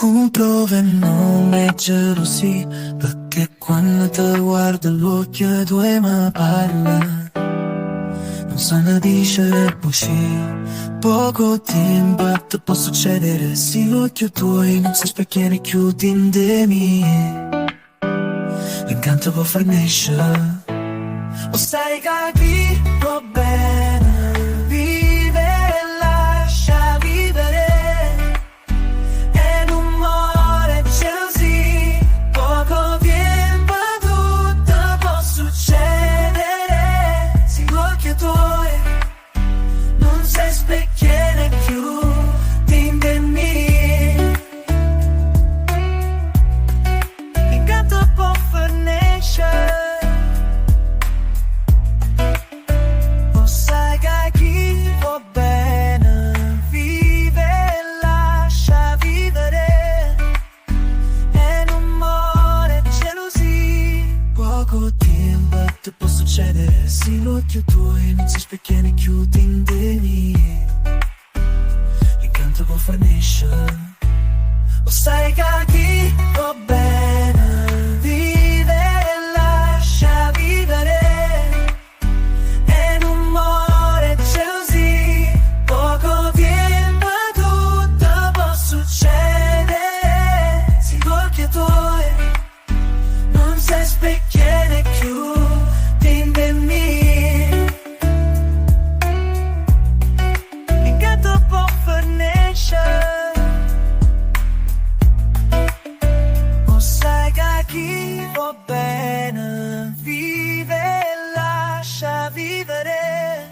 Comprove non è gelosia, perché quando ti guarda l'occhio tuoi mi parla. Non se ne dice così. Poco tempo ti può succedere se l'occhio tuoi non si specchiano chiudi in me. L'incanto può far nascere. O sai capire bene, vivere e lascia vivere. E non muore gelosia, poco tempo tutto può succedere. Se l'occhio tuoi non si specchiano più in me. L'incanto può far nascere. Ti può succedere se l'occhio tuoi non si specchiano e chiudi in me. L'incanto può far nascere. O sai che chi va bene, vive e lascia vivere. E non muore gelosia, poco tempo tutto può succedere. Se l'occhio tuoi non si specchiano più. Chi va bene, vive e lascia vivere.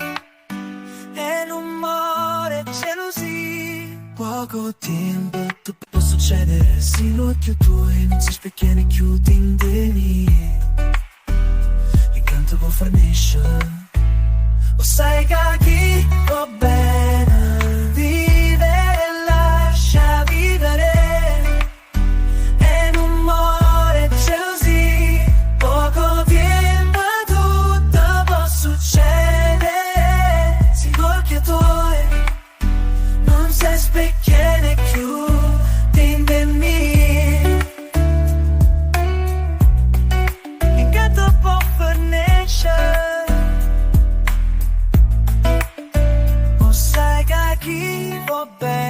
E non muore gelosia. Poco tempo ti può succedere se l'occhio tuoi non si specchiano e chiudi in me. L'incanto può far nascere. O sai che chi va bene, vive e lascia vivere. Specchiane più in me. L'incanto può far nascere. O sai che chi va bene.